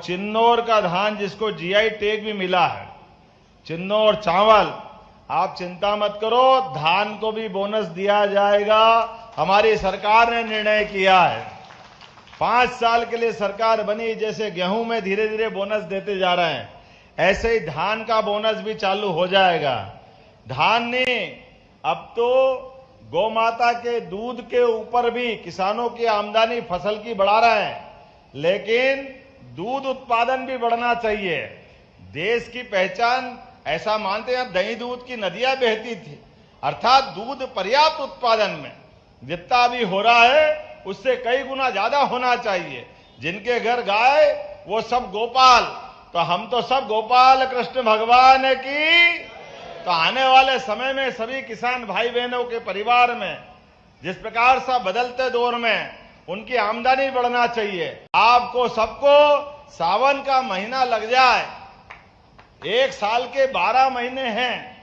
चिन्नौर का धान जिसको जीआई टैग भी मिला है, चिन्नौर चावल, आप चिंता मत करो, धान को भी बोनस दिया जाएगा। हमारी सरकार ने निर्णय किया है, 5 साल के लिए सरकार बनी, जैसे गेहूं में धीरे धीरे बोनस देते जा रहे हैं, ऐसे ही धान का बोनस भी चालू हो जाएगा। धान ने अब तो गौ माता के दूध के ऊपर भी किसानों की आमदनी फसल की बढ़ा रहे हैं, लेकिन दूध उत्पादन भी बढ़ना चाहिए। देश की पहचान ऐसा मानते हैं, दही दूध की नदियां बहती थी, अर्थात दूध पर्याप्त उत्पादन में जितना भी हो रहा है उससे कई गुना ज्यादा होना चाहिए। जिनके घर गाय वो सब गोपाल, तो हम तो सब गोपाल कृष्ण भगवान की। तो आने वाले समय में सभी किसान भाई बहनों के परिवार में जिस प्रकार से बदलते दौर में उनकी आमदनी बढ़ना चाहिए। आपको सबको सावन का महीना लग जाए, 1 साल के 12 महीने हैं,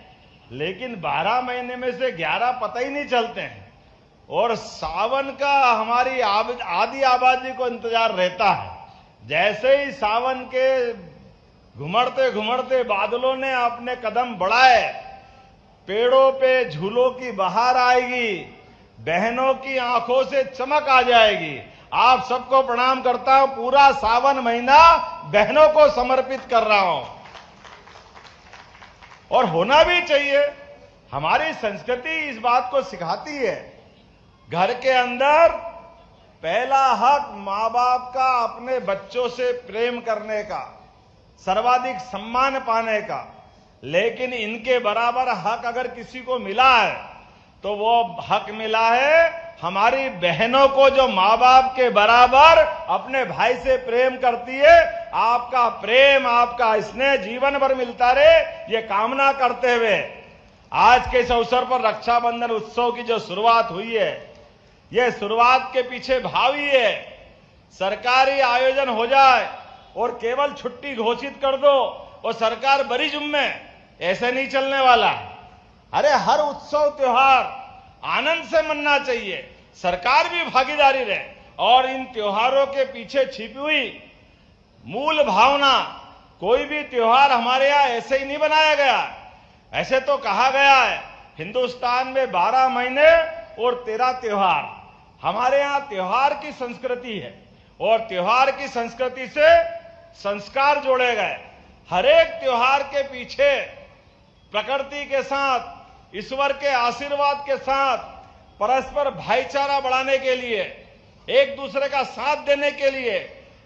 लेकिन 12 महीने में से 11 पता ही नहीं चलते हैं, और सावन का हमारी आधी आबादी को इंतजार रहता है। जैसे ही सावन के घुमड़ते घुमड़ते बादलों ने अपने कदम बढ़ाए, पेड़ों पे झूलों की बहार आएगी, बहनों की आंखों से चमक आ जाएगी। आप सबको प्रणाम करता हूं, पूरा सावन महीना बहनों को समर्पित कर रहा हूं, और होना भी चाहिए। हमारी संस्कृति इस बात को सिखाती है, घर के अंदर पहला हक मां बाप का अपने बच्चों से प्रेम करने का, सर्वाधिक सम्मान पाने का, लेकिन इनके बराबर हक अगर किसी को मिला है तो वो हक मिला है हमारी बहनों को, जो मां बाप के बराबर अपने भाई से प्रेम करती है। आपका प्रेम, आपका स्नेह जीवन भर मिलता रहे, ये कामना करते हुए आज के इस अवसर पर रक्षाबंधन उत्सव की जो शुरुआत हुई है, ये शुरुआत के पीछे भाव ही है, सरकारी आयोजन हो जाए और केवल छुट्टी घोषित कर दो और सरकार बड़ी जुम्मे, ऐसे नहीं चलने वाला। अरे हर उत्सव त्योहार आनंद से मनना चाहिए, सरकार भी भागीदारी रहे, और इन त्योहारों के पीछे छिपी हुई मूल भावना, कोई भी त्योहार हमारे यहां ऐसे ही नहीं बनाया गया। ऐसे तो कहा गया है हिंदुस्तान में 12 महीने और 13 त्योहार। हमारे यहां त्योहार की संस्कृति है, और त्योहार की संस्कृति से संस्कार जोड़े गए। हर एक त्योहार के पीछे प्रकृति के साथ, ईश्वर के आशीर्वाद के साथ, परस्पर भाईचारा बढ़ाने के लिए, एक दूसरे का साथ देने के लिए,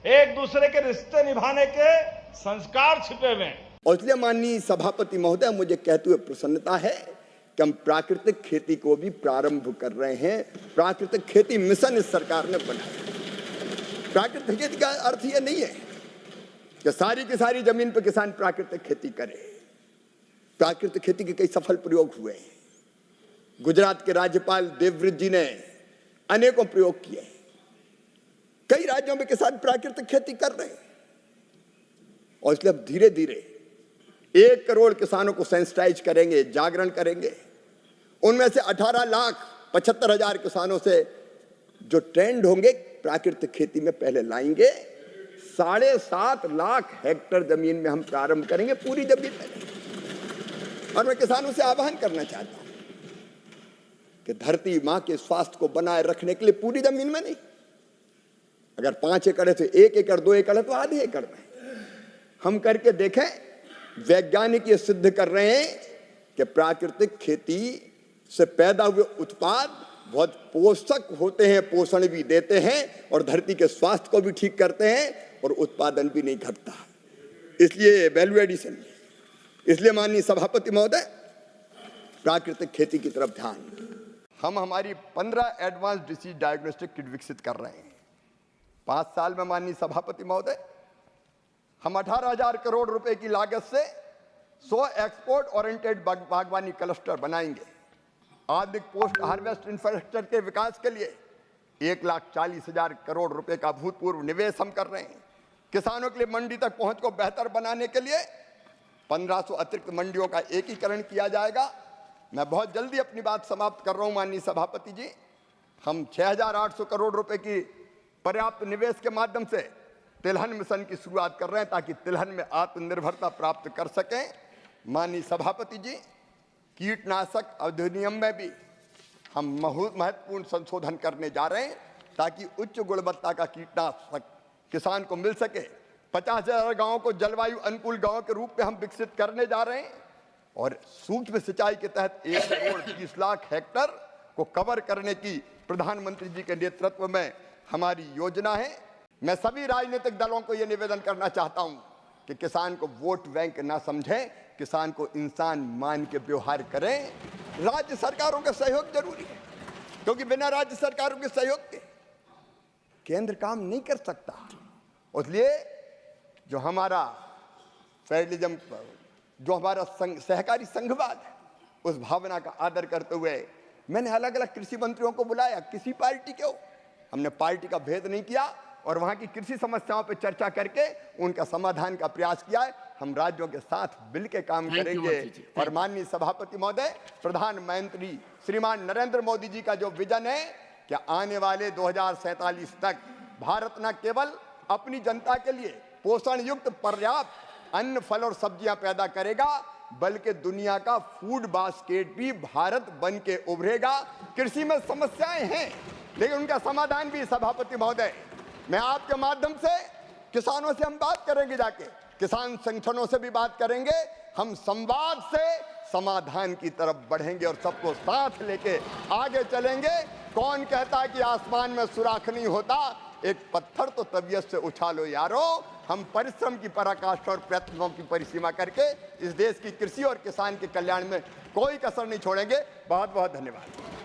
एक दूसरे के रिश्ते निभाने के संस्कार छिपे हुए हैं। और इसलिए माननीय सभापति महोदय, मुझे कहते हुए प्रसन्नता है कि हम प्राकृतिक खेती को भी प्रारंभ कर रहे हैं। प्राकृतिक खेती मिशन इस सरकार ने बनाया। प्राकृतिक खेती का अर्थ यह नहीं है कि सारी की सारी जमीन पर किसान प्राकृतिक खेती करे। प्राकृतिक खेती के कई सफल प्रयोग हुए हैं। गुजरात के राज्यपाल देवव्रत जी ने अनेकों प्रयोग किए। कई राज्यों में किसान प्राकृतिक खेती कर रहे हैं, और इसलिए अब धीरे धीरे 1 करोड़ किसानों को सेंसिटाइज करेंगे, जागरण करेंगे। उनमें से 18,75,000 किसानों से जो ट्रेंड होंगे प्राकृतिक खेती में पहले लाएंगे। 7.5 लाख हेक्टेयर जमीन में हम प्रारंभ करेंगे, पूरी जमीन में। और मैं किसानों से आह्वान करना चाहता हूं कि धरती मां के स्वास्थ्य को बनाए रखने के लिए पूरी जमीन में नहीं, अगर 5 एकड़ है तो 1 एकड़, 2 एकड़ है तो आधे एकड़ में हम करके देखें। वैज्ञानिक ये सिद्ध कर रहे हैं कि प्राकृतिक खेती से पैदा हुए उत्पाद बहुत पोषक होते हैं, पोषण भी देते हैं, और धरती के स्वास्थ्य को भी ठीक करते हैं, और उत्पादन भी नहीं घटता। इसलिए वैल्यू एडिशन, इसलिए माननीय सभापति महोदय, प्राकृतिक खेती की तरफ ध्यान। हम हमारी 15 एडवांस डिसीज डायग्नोस्टिक किट विकसित कर रहे हैं। 5 साल में माननीय सभापति महोदय, हम 18,000 करोड़ रुपए की लागत से 100 एक्सपोर्ट ओरिएंटेड बागवानी क्लस्टर बनाएंगे। आधुनिक पोस्ट हार्वेस्ट इंफ्रास्ट्रक्चर के विकास के लिए 1,40,000 करोड़ रुपए का भूतपूर्व निवेश हम कर रहे हैं। किसानों के लिए मंडी तक पहुंच को बेहतर बनाने के लिए 1500 अतिरिक्त मंडियों का एकीकरण किया जाएगा। मैं बहुत जल्दी अपनी बात समाप्त कर रहा हूं माननीय सभापति जी। हम 6,800 करोड़ रुपए की पर्याप्त निवेश के माध्यम से तिलहन मिशन की शुरुआत कर रहे हैं ताकि तिलहन में आत्मनिर्भरता प्राप्त कर सकें। माननीय सभापति जी, कीटनाशक अधिनियम में भी हम महत्वपूर्ण संशोधन करने जा रहे हैं ताकि उच्च गुणवत्ता का कीटनाशक किसान को मिल सके। 50,000 गांवों को जलवायु अनुकूल गांव के रूप में हम विकसित करने जा रहे हैं और सूक्ष्म सिंचाई के तहत 1 करोड़ 30 लाख हेक्टर को कवर करने की प्रधानमंत्री जी के नेतृत्व में हमारी योजना है। मैं सभी राजनीतिक दलों को यह निवेदन करना चाहता हूं कि किसान को वोट बैंक ना समझें, किसान को इंसान मान के व्यवहार करें। राज्य सरकारों का सहयोग जरूरी है, क्योंकि बिना राज्य सरकारों के सहयोग के केंद्र काम नहीं कर सकता। इसलिए जो हमारा फेडरलिज्म, जो हमारा सहकारी संघवाद है, उस भावना का आदर करते हुए मैंने अलग अलग कृषि मंत्रियों को बुलाया। किसी पार्टी के हो, हमने पार्टी का भेद नहीं किया और वहां की कृषि समस्याओं पर चर्चा करके उनका समाधान का प्रयास किया है। हम राज्यों के साथ मिलकर काम करेंगे और माननीय सभापति महोदय, प्रधानमंत्री श्रीमान नरेंद्र मोदी जी का जो विजन है कि आने वाले 2047 तक भारत न केवल अपनी जनता के लिए पोषण युक्त पर्याप्त अन्न, फल और सब्जियां पैदा करेगा, बल्कि दुनिया का फूड बास्केट भी भारत बन के उभरेगा। कृषि में समस्याएं हैं, लेकिन उनका समाधान भी सभापति महोदय, मैं आपके माध्यम से किसानों से हम बात करेंगे, जाके किसान संगठनों से भी बात करेंगे। हम संवाद से समाधान की तरफ बढ़ेंगे और सबको साथ लेके आगे चलेंगे। कौन कहता है कि आसमान में सुराख नहीं होता? एक पत्थर तो तबीयत से उछालो यारो। हम परिश्रम की पराकाष्ठा और प्रयत्नों की परिसीमा करके इस देश की कृषि और किसान के कल्याण में कोई कसर नहीं छोड़ेंगे। बहुत बहुत धन्यवाद।